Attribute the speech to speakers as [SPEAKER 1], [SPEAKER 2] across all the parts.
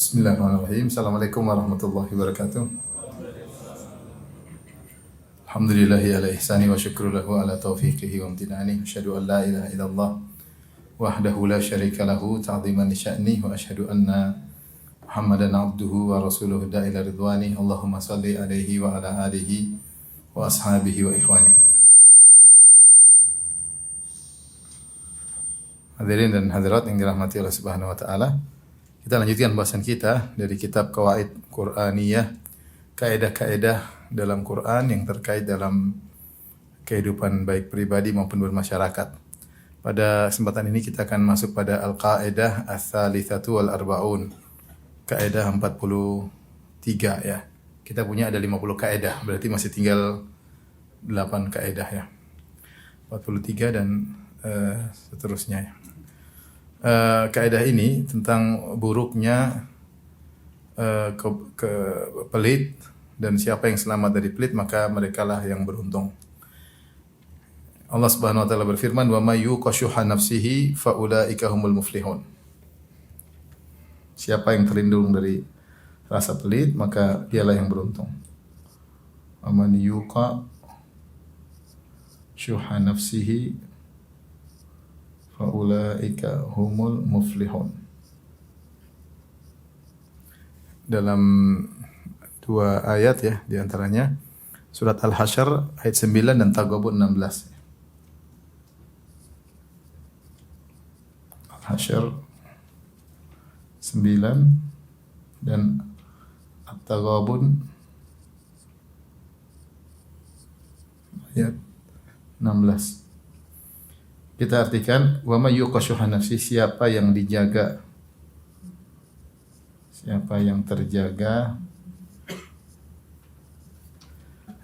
[SPEAKER 1] Bismillahirrahmanirrahim. Assalamualaikum warahmatullahi wabarakatuh. Alhamdulillahi ala ihsani wa syukru lahu ala taufiqihi wa amtinani. Asyhadu an la ilaha illallah wahdahu la syarika lahu ta'ziman li sya'ni wa asyhadu anna Muhammadan abduhu wa rasuluhu da'ila ridwani. Allahumma salli alaihi wa ala alihi wa ashabihi wa ikhwani. Hadirin dan hadirat yang dirahmati Allah Subhanahu wa taala. Kita lanjutkan bahasan kita dari kitab Qawaid Qur'aniyah, kaidah-kaidah dalam Quran yang terkait dalam kehidupan baik pribadi maupun bermasyarakat. Pada kesempatan ini kita akan masuk pada Al-Qaidah Ats-Tsalitsatu wal Arba'un. Kaidah 43 ya. Kita punya ada 50 kaidah, berarti masih tinggal 8 kaidah ya. 43 dan seterusnya ya. Kaidah ini tentang buruknya pelit, dan siapa yang selamat dari pelit maka merekalah yang beruntung. Allah Subhanahu wa taala berfirman, "Wa may yuqashuha nafsihi fa ulaika humul muflihun." Siapa yang terlindung dari rasa pelit maka dialah yang beruntung. Wa man yuqa syuha nafsihi faulaika humul muflihun. Dalam dua ayat ya, di antaranya surat Al-Hasyr ayat 9 dan Taghabun 16. Al-Hasyr 9 dan At-Taghabun ayat 16. Kita artikan, wa may yuqashuha nafsi, siapa yang dijaga, siapa yang terjaga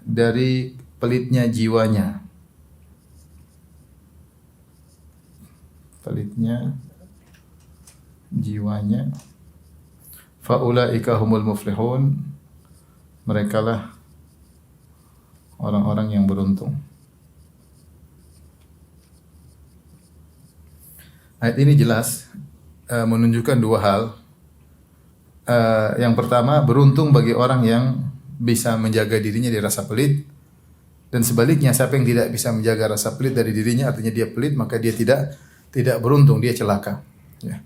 [SPEAKER 1] dari pelitnya jiwanya. Pelitnya jiwanya. Fa ulaika humul muflihun. Merekalah orang-orang yang beruntung. Ayat ini jelas menunjukkan dua hal. Yang pertama, beruntung bagi orang yang bisa menjaga dirinya dari rasa pelit, dan sebaliknya siapa yang tidak bisa menjaga rasa pelit dari dirinya, artinya dia pelit, maka dia tidak beruntung, dia celaka. Ya.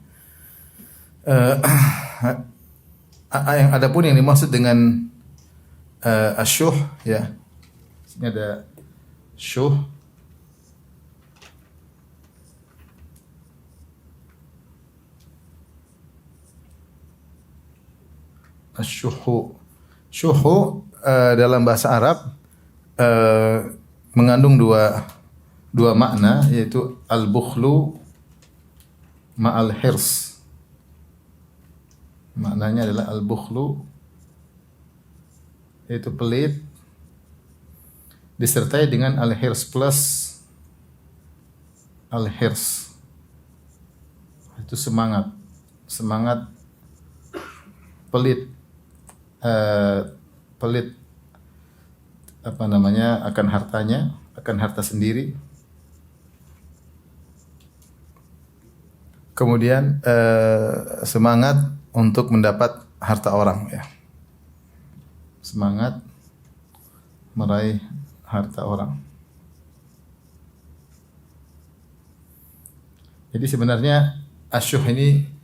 [SPEAKER 1] Yang adapun yang dimaksud dengan asyuh, ya, ini ada syuh. Asyuhu. Syuhu dalam bahasa Arab mengandung dua makna, yaitu al-bukhlu ma'al hirs. Maknanya adalah al-bukhlu, yaitu pelit, disertai dengan al-hirs plus al-hirs. Itu semangat pelit. Pelit akan hartanya, akan harta sendiri. Kemudian semangat untuk mendapat harta orang ya. Semangat meraih harta orang. Jadi sebenarnya asyuh ini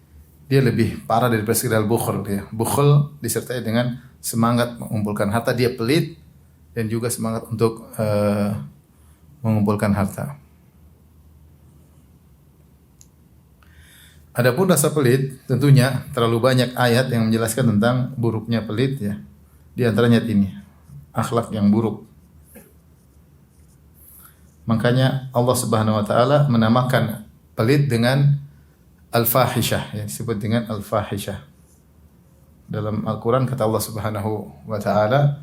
[SPEAKER 1] dia lebih parah daripada sekedar bukhl ya. Bukhl disertai dengan semangat mengumpulkan harta, dia pelit dan juga semangat untuk mengumpulkan harta. Adapun rasa pelit, tentunya terlalu banyak ayat yang menjelaskan tentang buruknya pelit ya. Di antaranya ini, akhlak yang buruk. Makanya Allah Subhanahu wa taala menamakan pelit dengan al-fahishah, ya, disebut dengan al-fahishah. Dalam Al-Quran kata Allah Subhanahu wa ta'ala,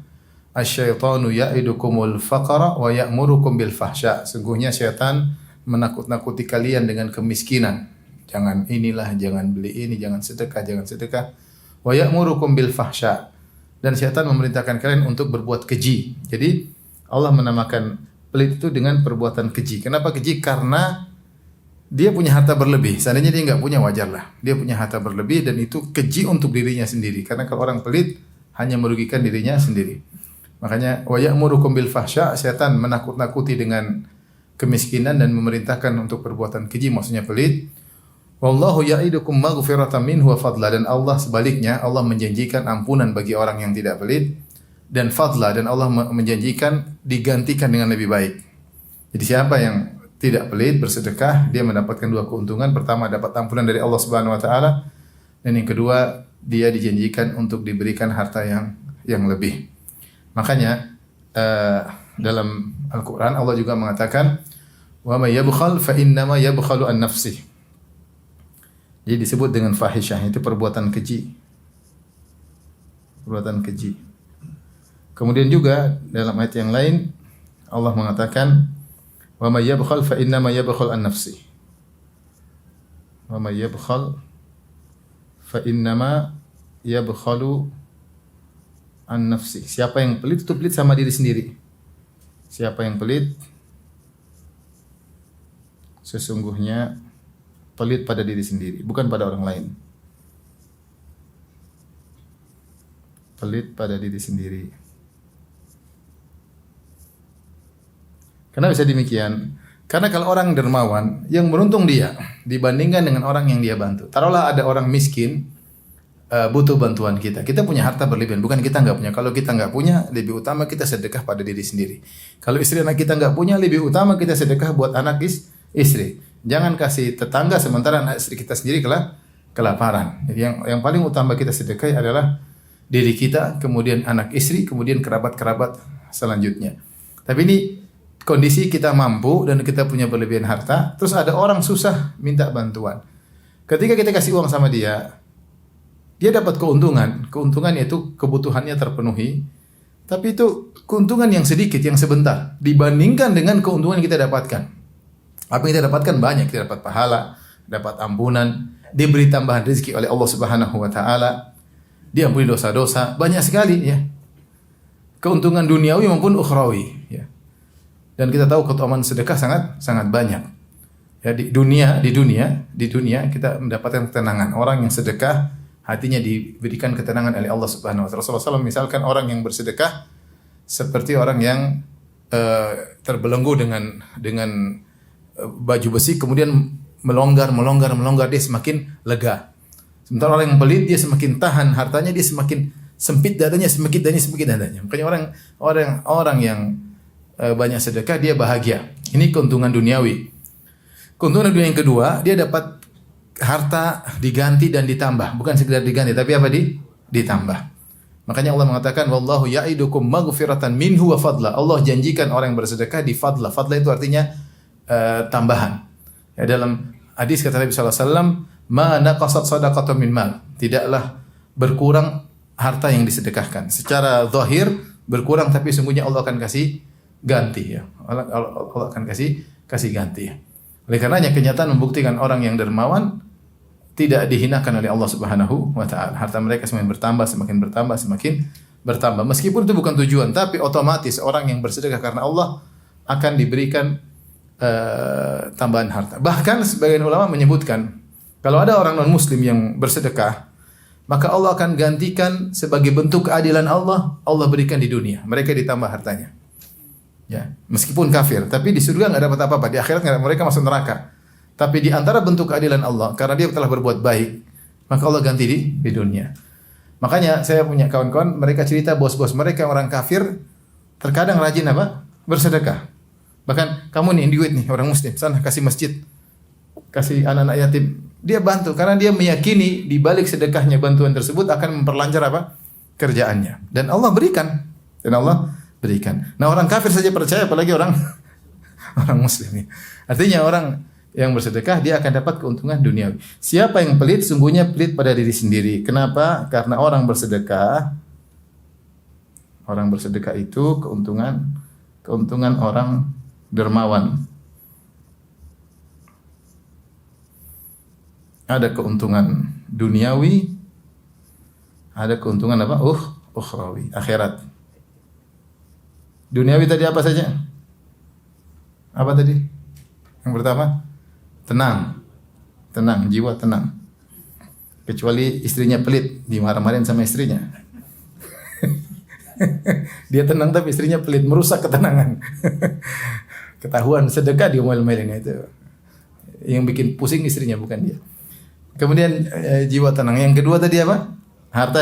[SPEAKER 1] asyaitanu ya'idukumul faqara wa ya'murukum bil fahsya. Sungguhnya syaitan menakut-nakuti kalian dengan kemiskinan. Jangan inilah, jangan beli ini, jangan sedekah. Wa ya'murukum bil fahsya. Dan syaitan memerintahkan kalian untuk berbuat keji. Jadi Allah menamakan pelit itu dengan perbuatan keji. Kenapa keji? Karena dia punya harta berlebih. Seandainya dia nggak punya, wajarlah. Dia punya harta berlebih dan itu keji untuk dirinya sendiri. Karena kalau orang pelit hanya merugikan dirinya sendiri. Makanya wa ya'murukum bil fahsya, setan menakut-nakuti dengan kemiskinan dan memerintahkan untuk perbuatan keji, maksudnya pelit. Wallahu ya'idukum maghfiratan minhu wa fadla, dan Allah sebaliknya, Allah menjanjikan ampunan bagi orang yang tidak pelit dan fadla, dan Allah menjanjikan digantikan dengan lebih baik. Jadi siapa yang tidak pelit bersedekah, dia mendapatkan dua keuntungan. Pertama, dapat ampunan dari Allah Subhanahu wa taala, dan yang kedua, dia dijanjikan untuk diberikan harta yang lebih. Makanya dalam Al-Qur'an Allah juga mengatakan, wa may yabkhal fa innama yabkhalu an nafsih. Jadi disebut dengan fahisyah, itu perbuatan keji. Perbuatan keji. Kemudian juga dalam ayat yang lain Allah mengatakan, wa may yabkhal fa innama yabkhal an nafsi. Wa may yabkhal fa innama yabkhalu an nafsi. Siapa yang pelit itu pelit sama diri sendiri. Siapa yang pelit sesungguhnya pelit pada diri sendiri, bukan pada orang lain. Pelit pada diri sendiri. Kenapa bisa demikian? Karena kalau orang dermawan, yang beruntung dia dibandingkan dengan orang yang dia bantu. Taruhlah ada orang miskin butuh bantuan kita. Kita punya harta berlebihan, bukan kita nggak punya. Kalau kita nggak punya, lebih utama kita sedekah pada diri sendiri. Kalau istri anak kita nggak punya, lebih utama kita sedekah buat anak istri. Jangan kasih tetangga sementara anak istri kita sendiri kelaparan. Jadi yang paling utama kita sedekah adalah diri kita, kemudian anak istri, kemudian kerabat-kerabat selanjutnya. Tapi ini kondisi kita mampu dan kita punya berlebihan harta, terus ada orang susah minta bantuan. Ketika kita kasih uang sama dia, dia dapat keuntungan. Keuntungan yaitu kebutuhannya terpenuhi. Tapi itu keuntungan yang sedikit, yang sebentar dibandingkan dengan keuntungan yang kita dapatkan. Apa yang kita dapatkan banyak, kita dapat pahala, dapat ampunan, diberi tambahan rezeki oleh Allah Subhanahu wa taala, diampuni dosa-dosa, banyak sekali ya. Keuntungan duniawi maupun ukhrawi ya. Dan kita tahu keutamaan sedekah sangat banyak. Ya, di dunia kita mendapatkan ketenangan. Orang yang sedekah hatinya diberikan ketenangan oleh Allah Subhanahu wa taala. Rasulullah SAW misalkan orang yang bersedekah seperti orang yang terbelenggu dengan baju besi, kemudian melonggar dia semakin lega. Sementara orang yang pelit dia semakin tahan hartanya, dia semakin sempit dadanya. Makanya orang yang banyak sedekah dia bahagia. Ini keuntungan duniawi. Keuntungan dunia yang kedua, dia dapat harta diganti dan ditambah, bukan sekedar diganti tapi apa ditambah. Makanya Allah mengatakan wallahu ya'idukum maghfiratan minhu wa fadla. Allah janjikan orang yang bersedekah di fadla. Fadla itu artinya tambahan. Ya, dalam hadis kata Nabi sallallahu alaihi wasallam, "Ma naqasat shadaqatun min mal." Tidaklah berkurang harta yang disedekahkan. Secara zahir berkurang tapi sungguhnya Allah akan kasih ganti ya. Allah akan kasih ganti ya. Oleh karenanya kenyataan membuktikan orang yang dermawan tidak dihinakan oleh Allah Subhanahu wa taala. Harta mereka semakin bertambah. Meskipun itu bukan tujuan, tapi otomatis orang yang bersedekah karena Allah akan diberikan tambahan harta. Bahkan sebagian ulama menyebutkan kalau ada orang non muslim yang bersedekah, maka Allah akan gantikan sebagai bentuk keadilan Allah berikan di dunia. Mereka ditambah hartanya. Ya, meskipun kafir, tapi di surga enggak dapat apa-apa, di akhirat mereka masuk neraka. Tapi di antara bentuk keadilan Allah karena dia telah berbuat baik, maka Allah ganti di dunia. Makanya saya punya kawan-kawan, mereka cerita bos-bos mereka orang kafir terkadang rajin apa? Bersedekah. Bahkan kamu nih duit nih orang muslim, sana kasih masjid, kasih anak-anak yatim. Dia bantu karena dia meyakini di balik sedekahnya bantuan tersebut akan memperlancar apa? Kerjaannya. Dan Allah berikan. Nah, orang kafir saja percaya apalagi orang muslim. Artinya orang yang bersedekah dia akan dapat keuntungan duniawi. Siapa yang pelit sungguhnya pelit pada diri sendiri. Kenapa? Karena orang bersedekah itu keuntungan orang dermawan. Ada keuntungan duniawi, ada keuntungan apa? Ukhrawi, akhirat. Duniawi tadi apa saja? Apa tadi? Yang pertama, tenang, tenang, jiwa tenang. Kecuali istrinya pelit, dimarah-marahin sama istrinya. Dia tenang tapi istrinya pelit, merusak ketenangan. Ketahuan sedekah diomel-omelin itu. Yang bikin pusing istrinya bukan dia. Kemudian jiwa tenang. Yang kedua tadi apa? Harta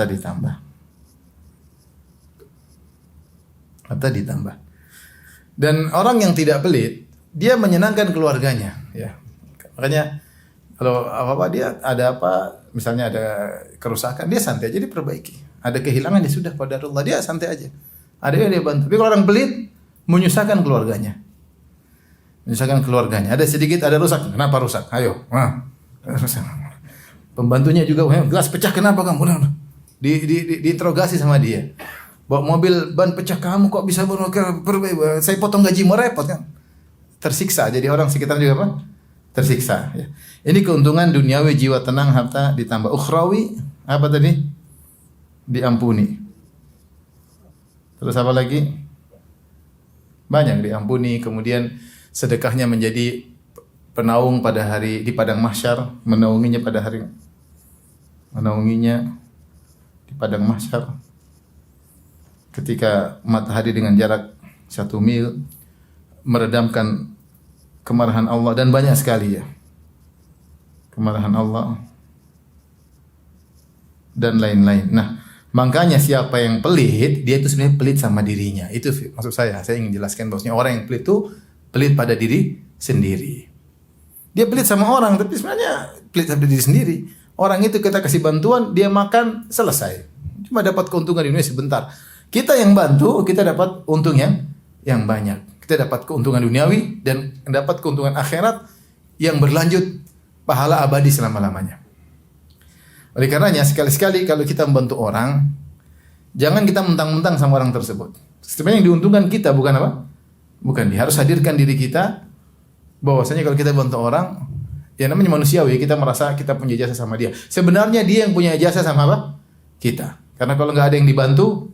[SPEAKER 1] ditambah. Harta ditambah. Dan orang yang tidak pelit, dia menyenangkan keluarganya, ya. Makanya kalau apa-apa dia ada apa, misalnya ada kerusakan, dia santai aja diperbaiki. Ada kehilangan ya sudah pada Allah, dia santai aja. Ada yang dia bantu. Tapi kalau orang pelit, menyusahkan keluarganya. Menyusahkan keluarganya. Ada sedikit, ada rusak. Kenapa rusak? Ayo. Rusak. Pembantunya juga, gelas pecah kenapa kamu? Diinterogasi sama dia. Bawa mobil ban pecah, kamu kok bisa berubah? Saya potong gajimu, repot kan? Tersiksa. Jadi orang sekitar juga apa? Tersiksa. Ya. Ini keuntungan duniawi, jiwa tenang, harta ditambah. Ukhrawi apa tadi? Diampuni. Terus apa lagi? Banyak diampuni. Kemudian sedekahnya menjadi penaung pada hari di padang mahsyar, menaunginya di padang mahsyar. Ketika matahari dengan jarak 1 mil meredamkan kemarahan Allah dan banyak sekali ya. Kemarahan Allah dan lain-lain. Nah, makanya siapa yang pelit, dia itu sebenarnya pelit sama dirinya. Itu maksud saya. Saya ingin jelaskan bahwasanya orang yang pelit itu pelit pada diri sendiri. Dia pelit sama orang, tapi sebenarnya pelit pada diri sendiri. Orang itu kita kasih bantuan, dia makan, selesai. Cuma dapat keuntungan di dunia sebentar. Kita yang bantu, kita dapat untung yang banyak. Kita dapat keuntungan duniawi dan dapat keuntungan akhirat yang berlanjut, pahala abadi selama-lamanya. Oleh karenanya sekali-sekali kalau kita membantu orang, jangan kita mentang-mentang sama orang tersebut. Sebenarnya yang diuntungkan kita bukan apa? Bukan dia. Harus hadirkan diri kita bahwasanya kalau kita bantu orang, ya namanya manusiawi, kita merasa kita punya jasa sama dia. Sebenarnya dia yang punya jasa sama apa? Kita. Karena kalau nggak ada yang dibantu,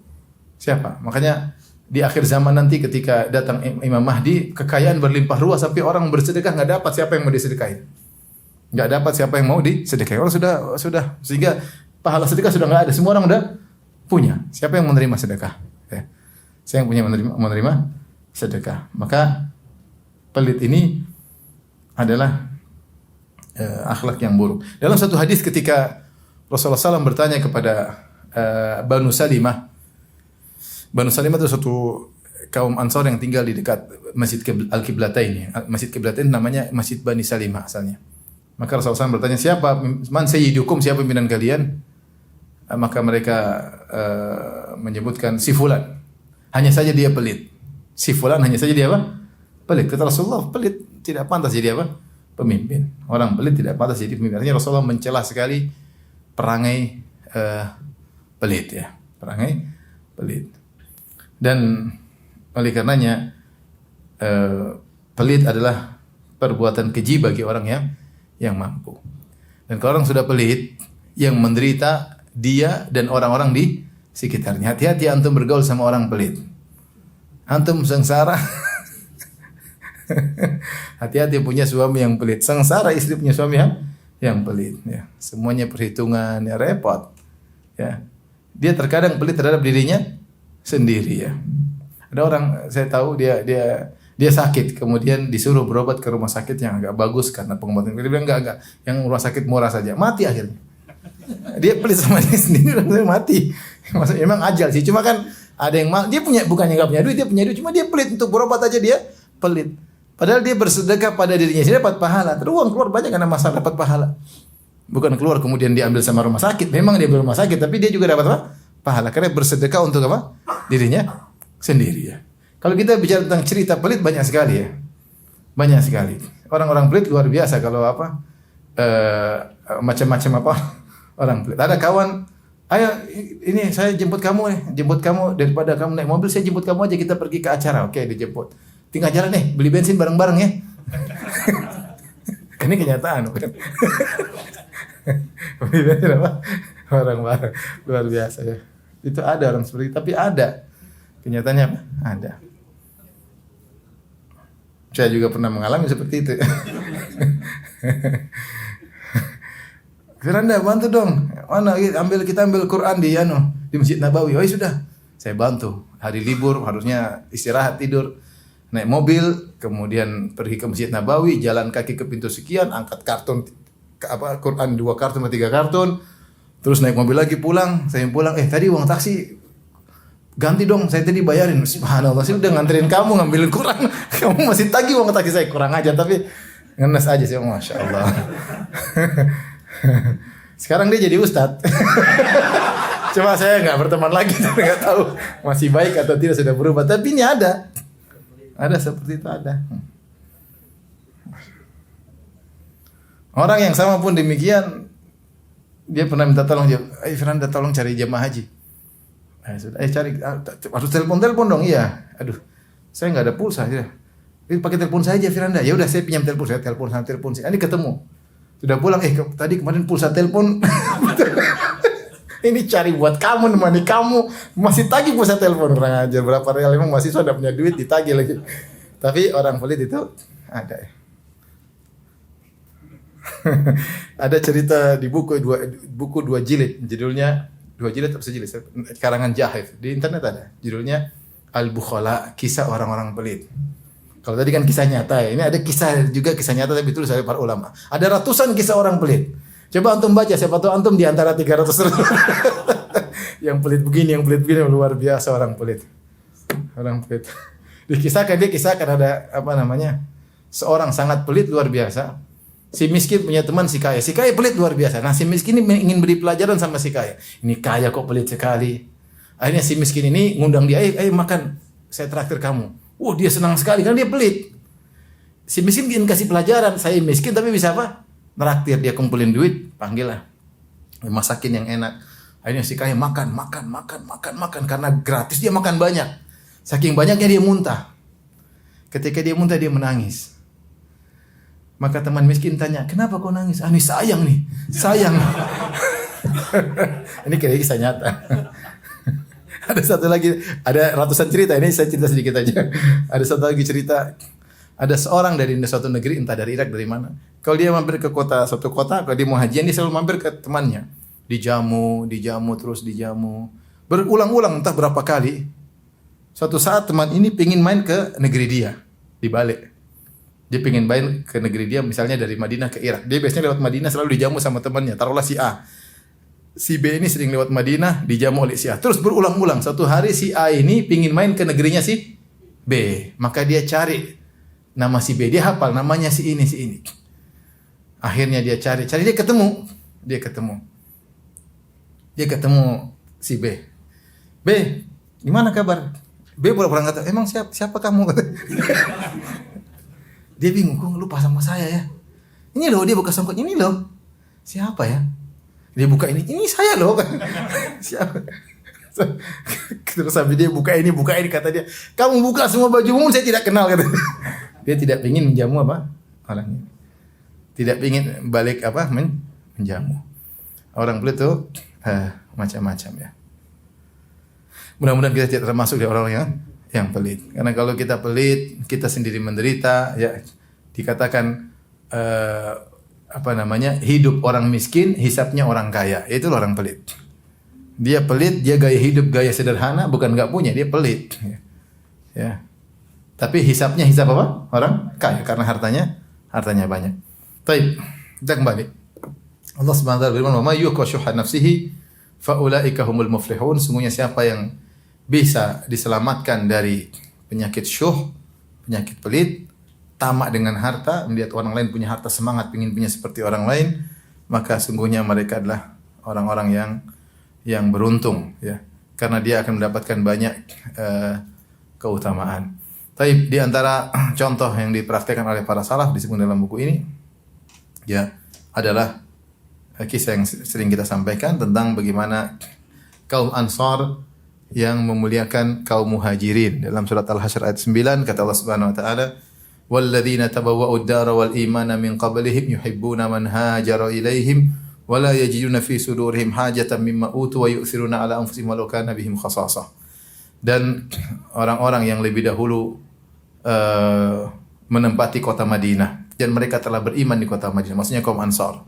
[SPEAKER 1] siapa? Makanya di akhir zaman nanti ketika datang Imam Mahdi, kekayaan berlimpah ruah sampai orang bersedekah nggak dapat siapa yang mau disedekahin. Nggak dapat siapa yang mau disedekahin. Orang sudah sehingga pahala sedekah sudah nggak ada. Semua orang udah punya. Siapa yang menerima sedekah? Ya. Saya yang punya menerima sedekah. Maka pelit ini adalah akhlak yang buruk. Dalam satu hadis ketika Rasulullah SAW bertanya kepada Banu Salimah. Banu Salimah itu suatu kaum Ansor yang tinggal di dekat Masjid Al-Qiblatain. Masjid Qiblatain namanya Masjid Bani Salimah asalnya. Maka Rasulullah SAW bertanya, siapa man sayyidukum, siapa pimpinan kalian? Maka mereka menyebutkan si fulan. Hanya saja dia pelit. Si fulan hanya saja dia apa? Pelit. Kata Rasulullah, pelit tidak pantas jadi apa? Pemimpin. Orang pelit tidak pantas jadi pemimpin. Artinya Rasulullah mencela sekali perangai pelit ya. Perangai pelit. Dan oleh karenanya pelit adalah perbuatan keji bagi orang yang mampu. Dan kalau orang sudah pelit, yang menderita dia dan orang-orang di sekitarnya. Hati-hati antum bergaul sama orang pelit. Antum sengsara. Hati-hati punya suami yang pelit. Sengsara istri punya suami yang pelit. Ya. Semuanya perhitungan, ya repot. Ya. Dia terkadang pelit terhadap dirinya sendiri ya. Ada orang saya tahu dia sakit, kemudian disuruh berobat ke rumah sakit yang agak bagus karena pengobatan. Dia bilang enggak, yang rumah sakit murah saja. Mati akhirnya. Dia pelit sama diri sendiri dan mati. Maksudnya emang ajal sih, cuma kan ada yang dia punya, bukannya enggak punya duit, dia punya duit, cuma dia pelit untuk berobat aja dia pelit. Padahal dia bersedekah pada dirinya sendiri dapat pahala. Terus uang keluar banyak karena masalah dapat pahala. Bukan keluar kemudian diambil sama rumah sakit. Memang dia rumah sakit, tapi dia juga dapat apa? Pahala karena bersedekah untuk apa? Dirinya sendiri ya. Kalau kita bicara tentang cerita pelit banyak sekali ya. Banyak sekali. Orang-orang pelit luar biasa kalau apa? Macam-macam apa? Orang pelit. Ada kawan, ayo ini saya jemput kamu nih. Jemput kamu daripada kamu naik mobil, saya jemput kamu aja, kita pergi ke acara. Oke, dijemput. Tinggal jalan nih, beli bensin bareng-bareng ya. Ini kenyataan bukan? Beli bensin apa? Bareng-bareng. Luar biasa ya. Itu ada orang seperti itu, tapi ada. Kenyataannya apa? Ada. Saya juga pernah mengalami seperti itu. Firanda bantu dong. Mana kita ambil Quran di Masjid Nabawi. Oh ya sudah. Saya bantu. Hari libur harusnya istirahat tidur. Naik mobil, kemudian pergi ke Masjid Nabawi, jalan kaki ke pintu sekian, angkat karton Quran 2 karton atau 3 karton. Terus naik mobil lagi pulang. Saya pulang, tadi uang taksi ganti dong, saya tadi bayarin. Subhanallah, saya udah nganterin kamu ngambilin Quran. Kamu masih tagih uang taksi saya, kurang aja. Tapi ngenes aja sih, Masya Allah. Sekarang dia jadi ustadz. Cuma saya nggak berteman lagi, nggak tahu masih baik atau tidak, sudah berubah. Tapi ini ada seperti itu ada. Orang yang sama pun demikian, dia pernah minta tolong, Firanda tolong cari jemaah haji. Sudah, cari, harus telepon dong, iya. Aduh, saya nggak ada pulsa, ya. Pakai telepon saya aja Firanda. Ya udah, saya pinjam telepon, saya telepon. Ini ketemu. Sudah pulang, tadi kemarin pulsa telepon. Ini cari buat kamu, nemani kamu, masih tagih pulsa telepon, kurang ajar. Berapa real, emang mahasiswa udah punya duit ditagih lagi. Tapi orang pelit itu ada ya. Ada cerita di buku dua jilid, judulnya 2 jilid atau sejilid, karangan Jahif, di internet ada, judulnya Al-Bukhala, kisah orang-orang pelit. Kalau tadi kan kisah nyata ya, ini ada kisah nyata tapi ditulis oleh para ulama. Ada ratusan kisah orang pelit. Coba antum baca, siapa tahu antum di antara 300 yang pelit begini, luar biasa orang pelit. Orang pelit. Dia kisahkan ada seorang sangat pelit luar biasa. Si miskin punya teman si kaya. Si kaya pelit luar biasa. Nah, si miskin ini ingin beri pelajaran sama si kaya. Ini kaya kok pelit sekali. Akhirnya si miskin ini ngundang dia, ayo makan, saya traktir kamu. Dia senang sekali karena dia pelit. Si miskin ingin kasih pelajaran, saya miskin tapi bisa apa? Traktir, dia kumpulin duit, panggil lah. Masakin yang enak. Akhirnya si kaya makan karena gratis dia makan banyak. Saking banyaknya dia muntah. Ketika dia muntah dia menangis. Maka teman miskin tanya, kenapa kau nangis? Ini sayang nih, sayang. Ini kira kisah nyata. Ada satu lagi, ada ratusan cerita, ini saya cerita sedikit aja. Ada satu lagi cerita, ada seorang dari suatu negeri, entah dari Irak, dari mana. Kalau dia mampir ke suatu kota, kalau dia mau hajian, dia selalu mampir ke temannya. Dijamu, terus dijamu. Berulang-ulang, entah berapa kali. Suatu saat teman ini pingin main ke negeri dia, dibalik. Dia pingin main ke negeri dia, misalnya dari Madinah ke Irak. Dia biasanya lewat Madinah selalu dijamu sama temannya. Taruhlah si A. Si B ini sering lewat Madinah, dijamu oleh si A. Terus berulang-ulang. Suatu hari si A ini pingin main ke negerinya si B. Maka dia cari nama si B. Dia hafal namanya si ini. Akhirnya dia cari. Dia ketemu si B. B, gimana kabar? B pura-pura kata, emang siapa kamu? Dia bingung, kok lupa sama saya ya. Ini loh, dia buka songkok, ini loh. Siapa ya? Dia buka ini saya loh. Siapa? Terus sampai dia buka ini, kata dia, kamu buka semua bajumu, saya tidak kenal, kata. Dia tidak ingin menjamu orang ini. Tidak ingin balik menjamu. Orang pelit itu macam-macam ya. Mudah-mudahan kita tidak termasuk dari orang yang pelit. Karena kalau kita pelit, kita sendiri menderita. Ya, dikatakan hidup orang miskin, hisapnya orang kaya. Itu orang pelit. Dia pelit, dia gaya hidup gaya sederhana, bukan nggak punya, dia pelit. Ya. Tapi hisap apa? Orang kaya karena hartanya banyak. Baik, kita kembali. Allah Subhanahu wa taala berfirman, "Wa may yuqashuha nafsihi fa ulaika humul muflihun." Sungguhnya siapa yang bisa diselamatkan dari penyakit syuh, penyakit pelit, tamak dengan harta, melihat orang lain punya harta, semangat ingin punya seperti orang lain, maka sungguhnya mereka adalah orang-orang yang beruntung, ya, karena dia akan mendapatkan banyak keutamaan. Tapi di antara contoh yang dipraktikkan oleh para salaf disebut dalam buku ini, ya, adalah kisah yang sering kita sampaikan tentang bagaimana kaum Ansar yang memuliakan kaum Muhajirin. Dalam surat Al-Hasyr ayat 9 kata Allah Subhanahu wa taala, "Walladzina tabawwa'ud dara wal imana min qablihim yuhibbuna man hajara ilaihim wa la yajiduna fi sudurihim hajatan mimma utu wa yu'thiruna ala anfusihim walau kana bihim khasasah." Dan orang-orang yang lebih dahulu menempati kota Madinah dan mereka telah beriman di kota Madinah. Maksudnya kaum Ansar.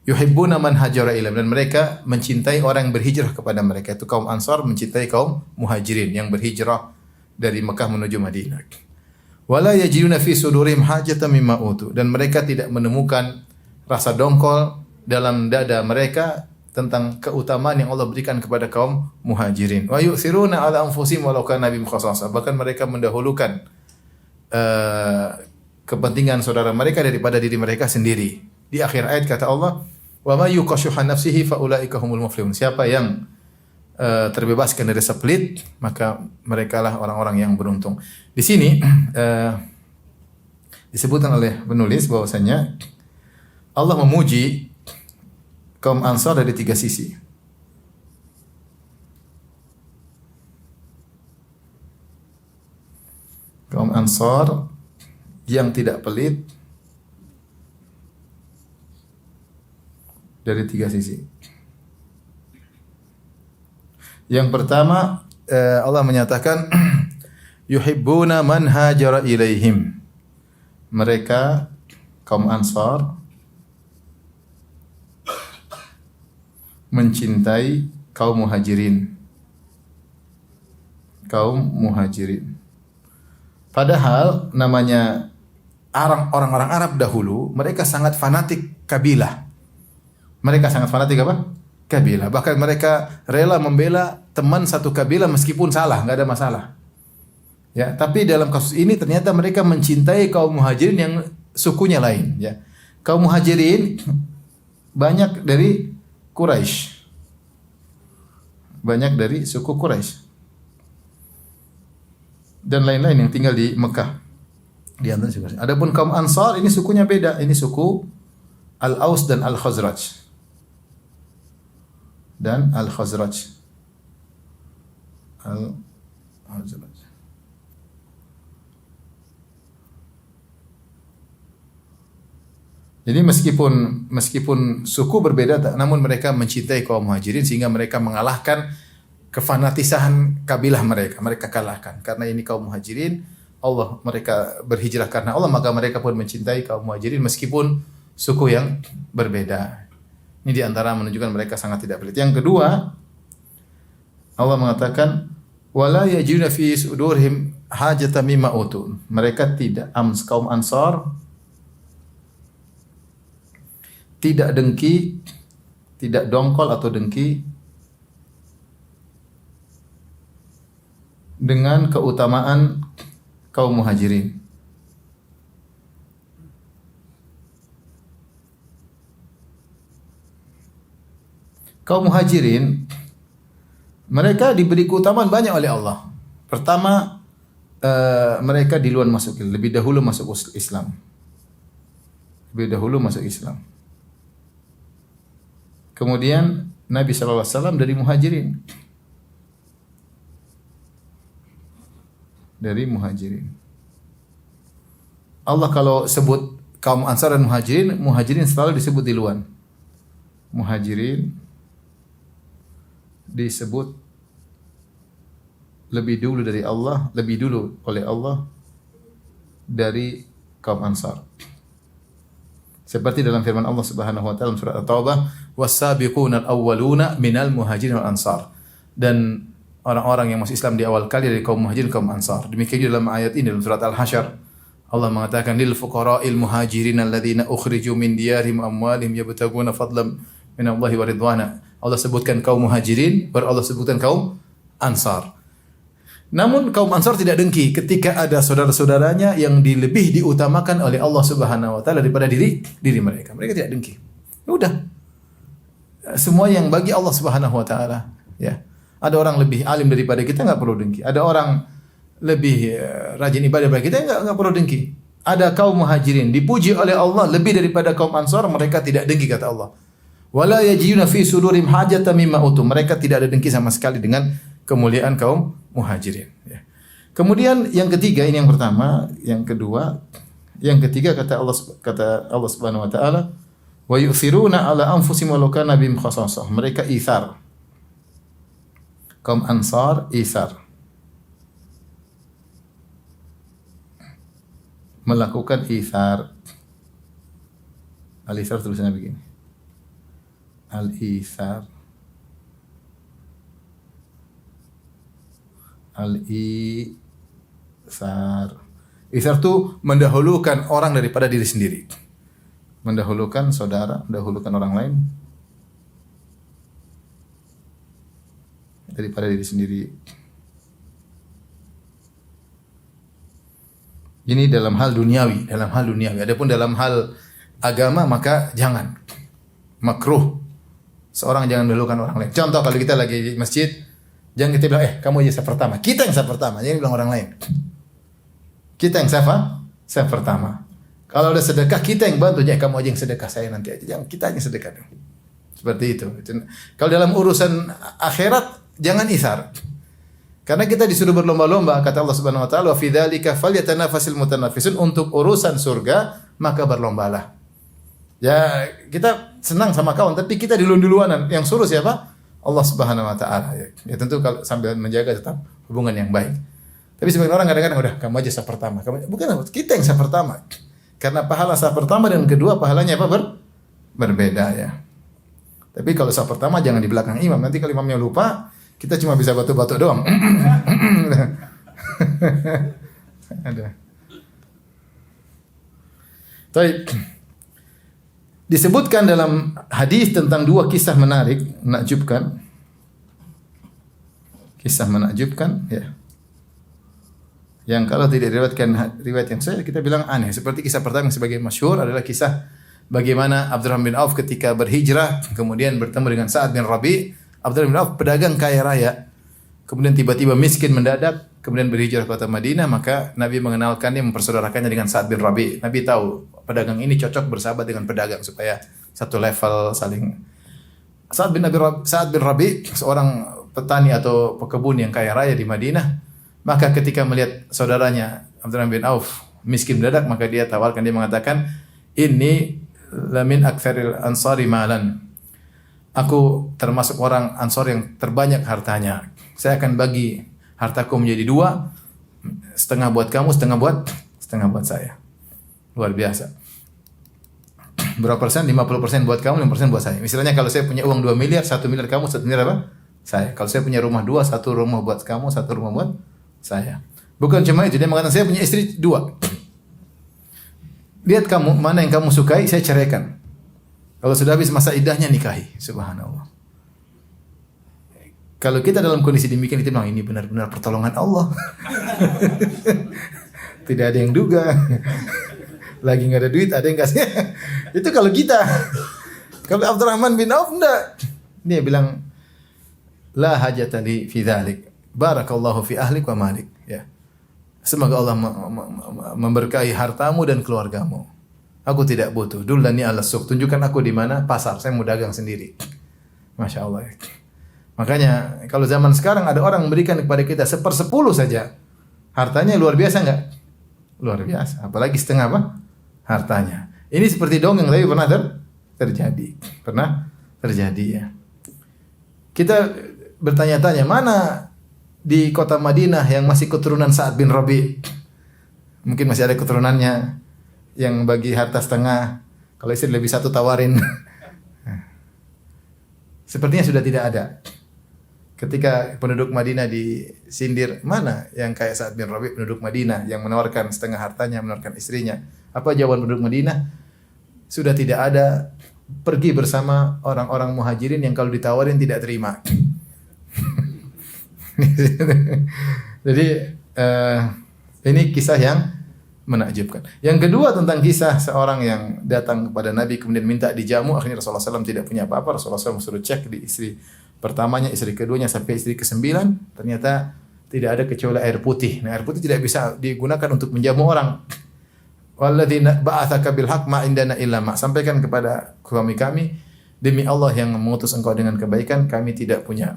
[SPEAKER 1] Yuhibbuna man hajara ilaihim, dan mereka mencintai orang yang berhijrah kepada mereka. Itu kaum Ansar mencintai kaum Muhajirin yang berhijrah dari Mekah menuju Madinah. Wala yajiduna fi sudurihim hajatan mimma utu, dan mereka tidak menemukan rasa dongkol dalam dada mereka tentang keutamaan yang Allah berikan kepada kaum Muhajirin. Wa yu'thiruna ala anfusihim walau kana bihim khasassah. Bahkan mereka mendahulukan kepentingan saudara mereka daripada diri mereka sendiri. Di akhir ayat kata Allah, "Wa may yuqashuha nafsihi fa ulaika humul muflihun." Siapa yang terbebaskan dari rasa pelit, maka merekalah orang-orang yang beruntung. Di sini disebutkan oleh penulis bahwasanya Allah memuji kaum Ansar dari 3 sisi. Kaum Ansar yang tidak pelit dari 3 sisi. Yang pertama, Allah menyatakan yuhibbuna man hajara ilaihim. Mereka kaum Ansar mencintai kaum Muhajirin. Kaum Muhajirin. Padahal namanya orang-orang Arab dahulu, mereka sangat fanatik kabilah. Mereka sangat fanatik apa? Kabilah. Bahkan mereka rela membela teman satu kabilah meskipun salah, nggak ada masalah. Ya, tapi dalam kasus ini ternyata mereka mencintai kaum Muhajirin yang sukunya lain. Ya, kaum Muhajirin banyak dari Quraisy, banyak dari suku Quraisy dan lain-lain yang tinggal di Mekah. Di antara juga. Adapun kaum Ansar ini sukunya beda. Ini suku Al-Aus dan Al-Khazraj. Al-Khazraj. Jadi meskipun suku berbeda, namun mereka mencintai kaum Muhajirin sehingga mereka mengalahkan kefanatisan kabilah mereka. Mereka kalahkan karena ini kaum Muhajirin. Mereka berhijrah karena Allah, maka mereka pun mencintai kaum Muhajirin meskipun suku yang berbeda. Ini di antara menunjukkan mereka sangat tidak pelit. Yang kedua, Allah mengatakan wala yajiduna fi sudurihim hajatan mimma utu. Mereka tidak kaum Ansar tidak dengki, tidak dongkol atau dengki dengan keutamaan kaum Muhajirin. Kaum Muhajirin mereka diberi keutamaan banyak oleh Allah. Pertama, mereka duluan masuk, lebih dahulu masuk Islam. Lebih dahulu masuk Islam. Kemudian Nabi SAW dari Muhajirin. Dari Muhajirin. Allah kalau sebut kaum Ansar dan Muhajirin, Muhajirin selalu disebut duluan. Muhajirin disebut lebih dulu dari Allah, lebih dulu oleh Allah dari kaum Ansar. Seperti dalam firman Allah Subhanahu wa taala surat At-Taubah, "Was-sabiquna al-awwaluna minal muhajirin wal ansar." Dan orang-orang yang masuk Islam di awal kali dari kaum Muhajirin kaum Ansar. Demikian juga dalam ayat ini dalam surat Al-Hasyr Allah mengatakan lil fuqara'il muhajirin alladziina ukhriju min diyarihim amwalihim yabtaguna fadlan min Allahi wa ridwana. Allah sebutkan kaum Muhajirin, baru Allah sebutkan kaum Ansar. Namun kaum Ansar tidak dengki ketika ada saudara-saudaranya yang lebih diutamakan oleh Allah Subhanahu wa taala daripada diri mereka. Mereka tidak dengki. Udah. Semua yang bagi Allah Subhanahu wa taala, ya. Ada orang lebih alim daripada kita, enggak perlu dengki. Ada orang lebih rajin ibadah daripada kita, enggak perlu dengki. Ada kaum Muhajirin dipuji oleh Allah lebih daripada kaum Ansar, mereka tidak dengki kata Allah. Wala yajiduna fi sudurihim hajatan mimma utum. Mereka tidak ada dengki sama sekali dengan kemuliaan kaum Muhajirin. Ya. Kemudian yang ketiga, ini yang pertama, yang kedua, yang ketiga kata Allah Subhanahu wa taala, wa yu'thiruna ala anfusihim walau kana bihim khasassah. Mereka itsar. Kaum Ansar itsar. melakukan ithar. Al-ithar tulisannya begini. Al-ithar. Al-ithar. Ithar itu mendahulukan orang daripada diri sendiri. Mendahulukan saudara, mendahulukan orang lain daripada diri sendiri. Ini dalam hal duniawi, Adapun dalam hal agama maka jangan. Makruh. Seorang jangan mendahulukan orang lain. Contoh kalau kita lagi di masjid, jangan kita bilang, kamu aja saf pertama. Kita yang saf pertama, jangan bilang orang lain. Kita yang saf pertama. Kalau ada sedekah, kita yang bantu. Jangan kamu aja yang sedekah, saya nanti aja. Jangan, kita yang sedekah. Seperti itu. Kalau dalam urusan akhirat, jangan ithar. Karena kita disuruh berlomba-lomba, kata Allah Subhanahu wa taala, "Wa fi dzalika falyatanafasil mutanafisun." Untuk urusan surga, maka berlombalah. Ya, kita senang sama kawan, tapi kita duluan-duluanan. Yang suruh siapa? Allah Subhanahu wa taala. Ya tentu kalau sambil menjaga tetap hubungan yang baik. Tapi sebagian orang kadang-kadang udah kamu aja saf pertama. Bukan, kita yang saf pertama. Karena pahala saf pertama dan kedua pahalanya apa? Berbeda ya. Tapi kalau saf pertama jangan di belakang imam. Nanti kalau imamnya lupa, kita cuma bisa batu-batu doang. Ada. Baik. Disebutkan dalam hadis tentang dua kisah menarik, menakjubkan. Kisah menakjubkan, ya. Yang kalau tidak diriwayatkan riwayat yang saya, kita bilang aneh. Seperti kisah pertama yang sebagai masyhur adalah kisah bagaimana Abdurrahman bin Auf ketika berhijrah, kemudian bertemu dengan Sa'ad bin Rabi'. Abdurrahman bin Auf pedagang kaya raya. Kemudian tiba-tiba miskin mendadak, kemudian berhijrah ke kota Madinah, maka Nabi mengenalkannya, mempersaudarakannya dengan Sa'ad bin Rabi'. Nabi tahu pedagang ini cocok bersahabat dengan pedagang supaya satu level saling. Sa'ad bin Rabi' seorang petani atau pekebun yang kaya raya di Madinah, maka ketika melihat saudaranya Abdurrahman bin Auf miskin mendadak, maka dia tawarkan, dia mengatakan, "Inni lamin aktsaril ansari malan." Aku termasuk orang Ansor yang terbanyak hartanya. Saya akan bagi hartaku menjadi dua, setengah buat kamu, setengah buat saya. Luar biasa. Berapa persen? 50% buat kamu, 50% buat saya. Misalnya kalau saya punya uang 2 miliar, 1 miliar kamu, 1 miliar apa? Saya. Kalau saya punya rumah 2, 1 rumah buat kamu, 1 rumah buat saya. Bukan cuma itu, dia mengatakan saya punya istri 2. Lihat kamu, mana yang kamu sukai, saya ceraikan. Kalau sudah habis masa iddahnya nikahi. Subhanallah. Kalau kita dalam kondisi demikian, kita bilang ini benar-benar pertolongan Allah. Tidak ada yang duga. Lagi nggak ada duit, ada yang kasih. Itu kalau kita. Kalau Abdurrahman bin Auf enggak. Dia bilang, la hajata li fi dzalik. Barakallahu fi ahlik wa malik. Ya. Semoga Allah memberkahi hartamu dan keluargamu. Aku tidak butuh. Dullani ala suq. Tunjukkan aku di mana pasar. Saya mau dagang sendiri. Masya Allah. Makanya kalau zaman sekarang ada orang memberikan kepada kita 1/10 saja. Hartanya luar biasa enggak? Luar biasa. Apalagi setengah apa? Hartanya. Ini seperti dongeng tapi pernah terjadi. Pernah terjadi ya. Kita bertanya-tanya, mana di kota Madinah yang masih keturunan Sa'ad bin Rabi'? Mungkin masih ada keturunannya yang bagi harta setengah, kalau istri lebih satu tawarin. Sepertinya sudah tidak ada. Ketika penduduk Madinah disindir, mana yang kayak Sa'ad bin Rabi' penduduk Madinah yang menawarkan setengah hartanya, menawarkan istrinya? Apa jawaban penduduk Madinah? Sudah tidak ada, pergi bersama orang-orang muhajirin yang kalau ditawarin tidak terima. Jadi ini kisah yang menakjubkan. Yang kedua tentang kisah seorang yang datang kepada Nabi kemudian minta dijamu, akhirnya Rasulullah SAW tidak punya apa-apa. Rasulullah SAW suruh cek di istri pertamanya, istri keduanya sampai istri ke-9, ternyata tidak ada kecuali air putih. Nah, air putih tidak bisa digunakan untuk menjamu orang. Walladzi ba'atsaka bil haqq ma indana illa ma. Sampaikan kepada suami kami, demi Allah yang mengutus engkau dengan kebaikan, kami tidak punya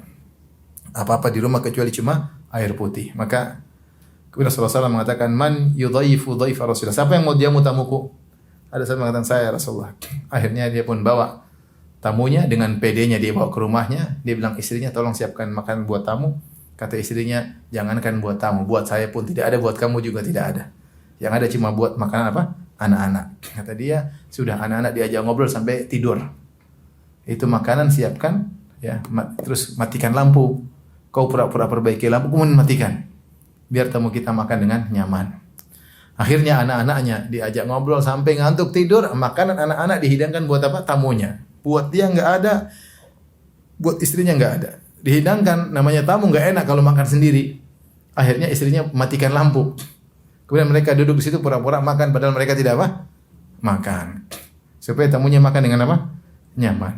[SPEAKER 1] apa-apa di rumah kecuali cuma air putih. Maka Rasulullah SAW mengatakan, man yudhaifu dhaifa Rasulullah. Siapa yang mau jamu tamuku? Ada saya mengatakan, saya Rasulullah. Akhirnya dia pun bawa tamunya dengan PD-nya, dia bawa ke rumahnya. Dia bilang istrinya, tolong siapkan makan buat tamu. Kata istrinya, jangankan buat tamu, buat saya pun tidak ada, buat kamu juga tidak ada. Yang ada cuma buat makanan apa? Anak-anak. Kata dia, sudah anak-anak diajak ngobrol sampai tidur. Itu makanan siapkan, ya, terus matikan lampu. Kau pura-pura perbaiki lampu, kemudian matikan. Biar tamu kita makan dengan nyaman. Akhirnya anak-anaknya diajak ngobrol sampai ngantuk tidur, makanan anak-anak dihidangkan buat apa? Tamunya. Buat dia nggak ada, buat istrinya nggak ada. Dihidangkan, namanya tamu nggak enak kalau makan sendiri. Akhirnya istrinya matikan lampu. Kemudian mereka duduk di situ pura-pura makan padahal mereka tidak apa? Makan. Supaya tamunya makan dengan apa? Nyaman.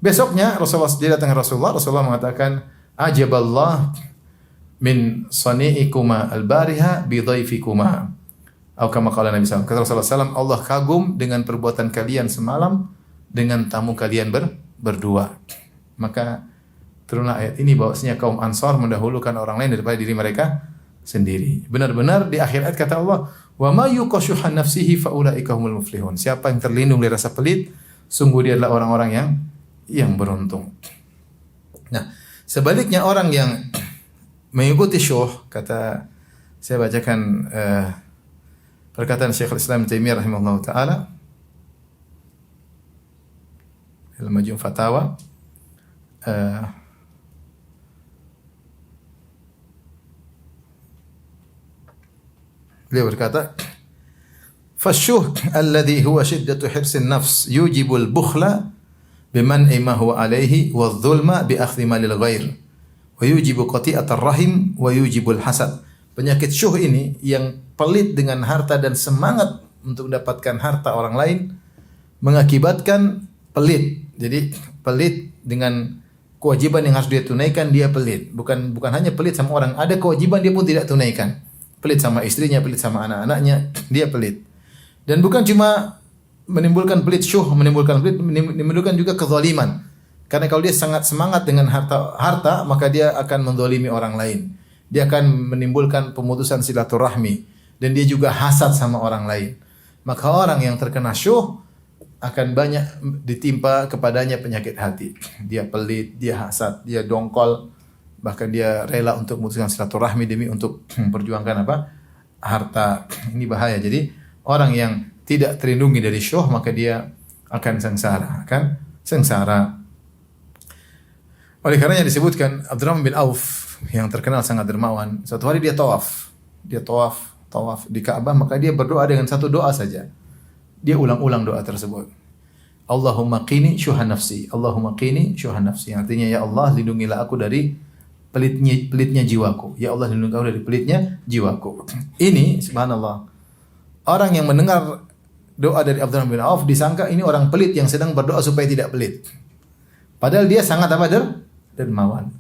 [SPEAKER 1] Besoknya Rasulullah dia datang ke Rasulullah mengatakan, "Ajaballah min sani'ikuma al-bariha bi dhaifikuma." Atau kama qala Nabi sallallahu alaihi wasallam. Kata Rasulullah SAW, Allah kagum dengan perbuatan kalian semalam dengan tamu kalian berdua. Maka turunlah ayat ini bahwasanya kaum Ansar mendahulukan orang lain daripada diri mereka sendiri. Benar-benar di akhir ayat kata Allah, "Wa may yuqashuha nafsihi fa ulaika humul muflihun." Siapa yang terlindung dari rasa pelit, sungguh dia adalah orang-orang yang beruntung. Nah, sebaliknya orang yang mengikuti syuh, kata saya bacakan perkataan Syekhul Islam Taimiyah rahimahullah taala dalam Majmu' Fatawa, beliau berkata, "Fasyuh alladhi huwa shiddatu hirsin nafs yujibul bukhla biman'i ma huwa alaihi wadh-dhulma bi akhdhi malil ghair wa yujibu qati'atar rahim wa yujibul hasad." Penyakit syuh ini yang pelit dengan harta dan semangat untuk mendapatkan harta orang lain mengakibatkan pelit. Jadi pelit dengan kewajiban yang harus dia tunaikan, dia pelit. Bukan hanya pelit sama orang, ada kewajiban dia pun tidak tunaikan. Pelit sama istrinya, pelit sama anak-anaknya, dia pelit. Dan bukan cuma menimbulkan pelit syuh, menimbulkan juga kezaliman. Karena kalau dia sangat semangat dengan harta, maka dia akan menzalimi orang lain. Dia akan menimbulkan pemutusan silaturahmi dan dia juga hasad sama orang lain. Maka orang yang terkena syuh akan banyak ditimpa kepadanya penyakit hati. Dia pelit, dia hasad, dia dongkol, bahkan dia rela untuk memutuskan silaturahmi demi untuk memperjuangkan apa? Harta. Ini bahaya. Jadi orang yang tidak terlindungi dari syuh maka dia akan sengsara, Oleh karenanya disebutkan Abdurrahman bin Auf yang terkenal sangat dermawan. Suatu hari dia tawaf di Ka'bah, maka dia berdoa dengan satu doa saja. Dia ulang-ulang doa tersebut. Allahumma qini syuhan nafsi. Allahumma qini syuhan nafsi. Artinya, ya Allah, lindungilah aku dari pelitnya jiwaku. Ya Allah, lindungilah aku dari pelitnya jiwaku. Ini subhanallah. Orang yang mendengar doa dari Abdurrahman bin Auf disangka ini orang pelit yang sedang berdoa supaya tidak pelit. Padahal dia sangat apa? Dermawan.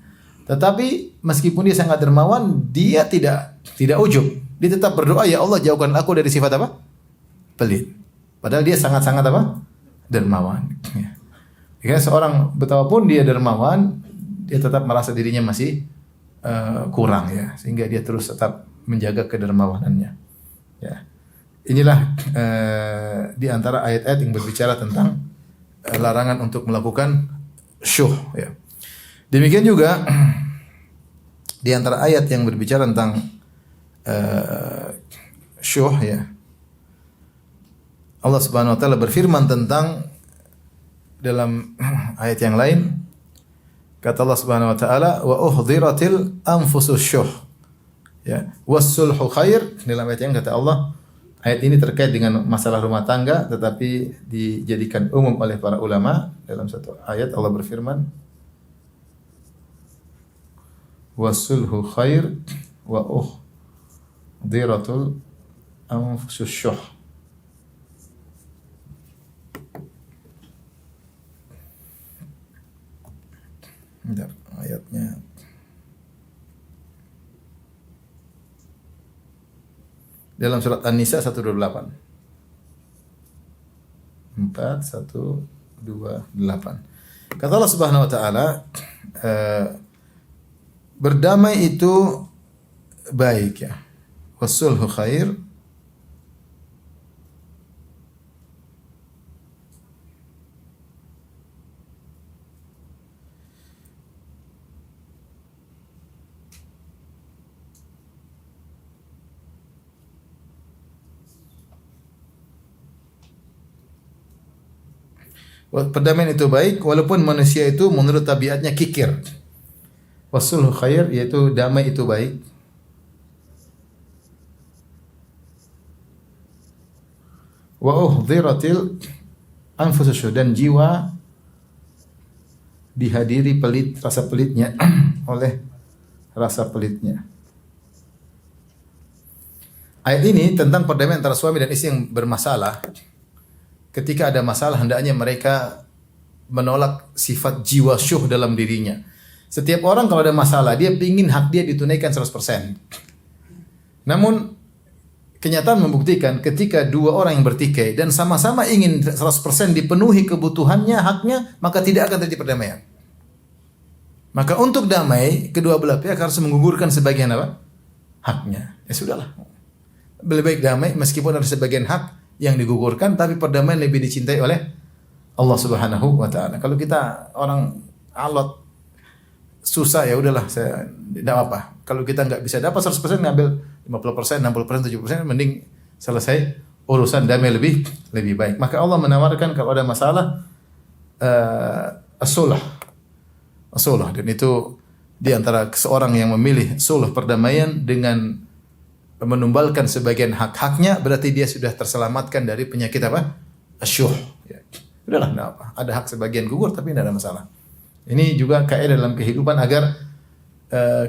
[SPEAKER 1] Tetapi meskipun dia sangat dermawan, dia tidak ujub. Dia tetap berdoa, ya Allah, jauhkan aku dari sifat apa? Pelit. Padahal dia sangat-sangat apa? Dermawan. Ya. Seorang betapapun dia dermawan, dia tetap merasa dirinya masih kurang ya, sehingga dia terus tetap menjaga kedermawanannya. Ya. Inilah di antara ayat-ayat yang berbicara tentang larangan untuk melakukan syuh. Ya. Demikian juga di antara ayat yang berbicara tentang syuh ya. Allah Subhanahu wa taala berfirman tentang dalam ayat yang lain, kata Allah Subhanahu wa taala, wa uhdhiratil anfusus syuh. Ya, was-sulhu khair. Dalam ayat yang kata Allah, ayat ini terkait dengan masalah rumah tangga tetapi dijadikan umum oleh para ulama. Dalam satu ayat Allah berfirman, was-sulhu khair wa uhdhiratul anfusus syuh. Bentar, ayatnya. Dalam surat An-Nisa 128. 128. Kata Allah Subhanahu wa taala, berdamai itu baik ya. Wasulhu khair. Perdamaian itu baik walaupun manusia itu menurut tabiatnya kikir. Wasulhu khair, yaitu damai itu baik. Wa uhdhiratil anfususyuh, dan jiwa dihadiri pelit, rasa pelitnya oleh rasa pelitnya. Ayat ini tentang perdamaian antara suami dan istri yang bermasalah. Ketika ada masalah, hendaknya mereka menolak sifat jiwa syuh dalam dirinya. Setiap orang kalau ada masalah, dia ingin hak dia ditunaikan 100%. Namun kenyataan membuktikan ketika dua orang yang bertikai dan sama-sama ingin 100% dipenuhi kebutuhannya, haknya, maka tidak akan terjadi perdamaian. Maka untuk damai, kedua belah pihak harus menggugurkan sebagian apa? Haknya. Ya sudahlah. Lebih baik damai meskipun ada sebagian hak yang digugurkan, tapi perdamaian lebih dicintai oleh Allah Subhanahu wa taala. Kalau kita orang alot susah, ya udahlah, saya tidak apa. Kalau kita nggak bisa dapat 100%, ngambil 50%, 60%, 70%, mending selesai urusan, damai lebih baik. Maka Allah menawarkan kalau ada masalah as-sulh. Dan itu di antara seorang yang memilih sulh, perdamaian dengan menumbalkan sebagian hak-haknya, berarti dia sudah terselamatkan dari penyakit apa? Asyuh. Ya. Udahlah, enggak apa. Ada hak sebagian gugur tapi tidak ada masalah. Ini juga kaidah dalam kehidupan agar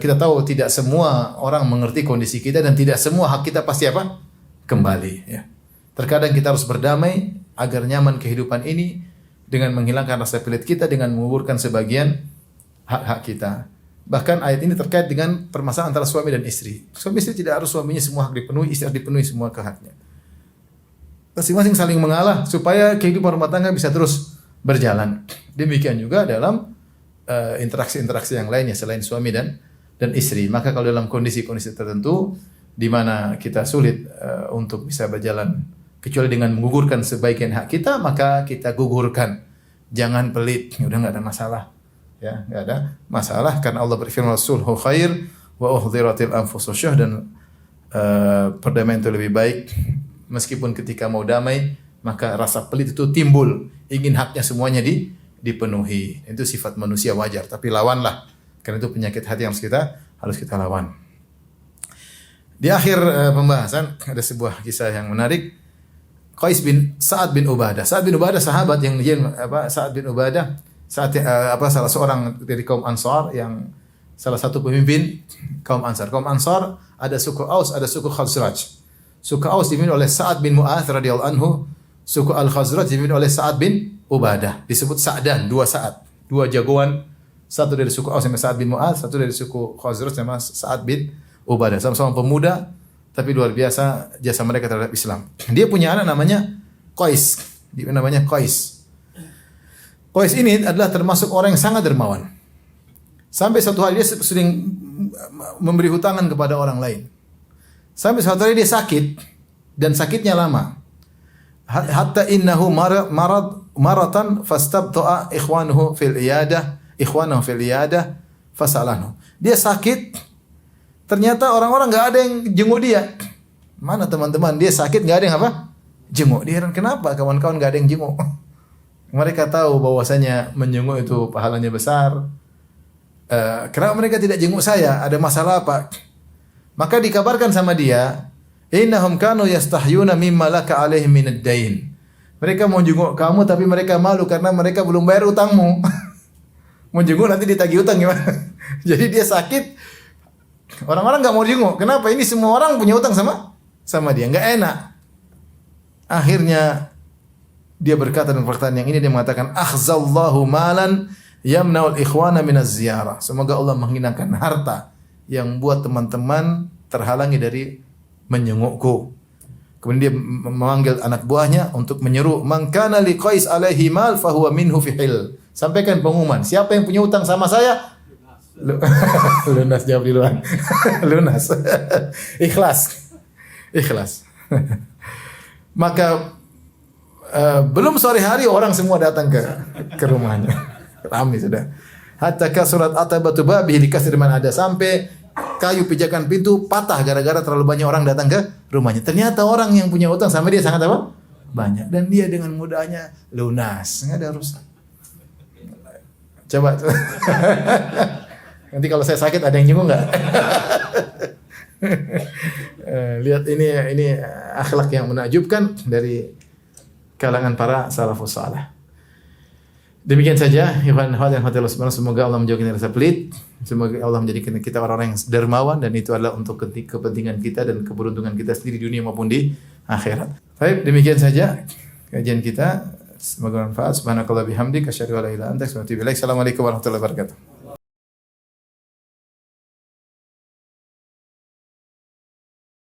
[SPEAKER 1] kita tahu tidak semua orang mengerti kondisi kita dan tidak semua hak kita pasti apa? Kembali. Ya. Terkadang kita harus berdamai agar nyaman kehidupan ini dengan menghilangkan rasa pelit kita, dengan menggugurkan sebagian hak-hak kita. Bahkan ayat ini terkait dengan permasalahan antara suami dan istri. Suami istri tidak harus suaminya semua hak dipenuhi, istri harus dipenuhi semua haknya. Masing-masing saling mengalah supaya kehidupan rumah tangga bisa terus berjalan. Demikian juga dalam interaksi-interaksi yang lainnya selain suami dan istri. Maka kalau dalam kondisi-kondisi tertentu di mana kita sulit untuk bisa berjalan kecuali dengan menggugurkan sebagian hak kita, maka kita gugurkan. Jangan pelit, udah enggak ada masalah. Ya, enggak ada masalah karena Allah berfirman sulhu khair wa uhdhiratil anfususyuh, dan perdamaian itu lebih baik. Meskipun ketika mau damai, maka rasa pelit itu timbul, ingin haknya semuanya dipenuhi. Itu sifat manusia wajar, tapi lawanlah karena itu penyakit hati yang harus kita lawan. Di akhir pembahasan ada sebuah kisah yang menarik. Sa'ad bin Ubadah sahabat yang Sa'ad bin Ubadah salah seorang dari kaum Ansar, yang salah satu pemimpin kaum Ansar. Kaum Ansar ada suku Aus, ada suku Khazraj. Suku Aus dipimpin oleh Sa'ad bin Mu'adz radhiyallahu anhu, suku Al-Khazraj dipimpin oleh Sa'ad bin Ubadah. Disebut Sa'dan, dua Sa'ad, dua jagoan. Satu dari suku Aus namanya Sa'ad bin Mu'adz, satu dari suku Khazraj namanya Sa'ad bin Ubadah. Sama-sama pemuda, tapi luar biasa jasa mereka terhadap Islam. Dia punya anak namanya Qais. Qais ini adalah termasuk orang yang sangat dermawan. Sampai suatu hari dia sering memberi hutangan kepada orang lain. Sampai suatu hari dia sakit, dan sakitnya lama. Hatta innahu maratan fastabta'a ikhwanuhu fil iyadah fasalahu. Dia sakit, ternyata orang-orang enggak ada yang jenguk dia. Mana teman-teman, dia sakit enggak ada yang apa? Jenguk. Dia heran, kenapa kawan-kawan enggak ada yang jenguk? Mereka tahu bahwasanya menjenguk itu pahalanya besar. Kenapa mereka tidak jenguk saya? Ada masalah apa? Maka dikabarkan sama dia, innahum kanu yastahyuna mimma laka alaihim minad dain. Mereka mau jenguk kamu tapi mereka malu karena mereka belum bayar utangmu. Mau jenguk nanti ditagih utang gimana? Jadi dia sakit, orang-orang enggak mau jenguk. Kenapa? Ini semua orang punya utang sama dia, enggak enak. Akhirnya dia berkata dengan perkataan yang ini, dia mengatakan, akhzallahu malan yamna'ul ikhwana minaz ziyarah. Semoga Allah menghinakan harta yang buat teman-teman terhalangi dari menjengukku. Kemudian dia memanggil anak buahnya untuk menyeru, man kana li Qais alaihi mal fahuwa minhu fi hil. Sampaikan pengumuman, siapa yang punya utang sama saya? Lunas, jawab di luar. Lunas. Ikhlas. Maka belum sore hari orang semua datang ke rumahnya. Ramai sudah. Hatta kasurat atabatu babihi likasri man ada, sampai kayu pijakan pintu patah gara-gara terlalu banyak orang datang ke rumahnya. Ternyata orang yang punya utang sama dia sangat apa? banyak dan dia dengan mudahnya lunas, nggak ada urusan. Coba. Nanti kalau saya sakit ada yang nyenggung nggak? Lihat ini akhlak yang menakjubkan dari kalangan para salafus saleh. Demikian saja, ikhwan dan hadirin sekalian, semoga Allah menjauhkan rasa pelit, semoga Allah menjadikan kita orang-orang yang dermawan dan itu adalah untuk kepentingan kita dan keberuntungan kita sendiri di dunia maupun di akhirat. Baik, demikian saja kajian kita. Semoga bermanfaat. Subhanakallah bihamdik asyhadu an la ilaha illa anta astaghfiruka wa atubu ilaik. Assalamualaikum warahmatullahi wabarakatuh.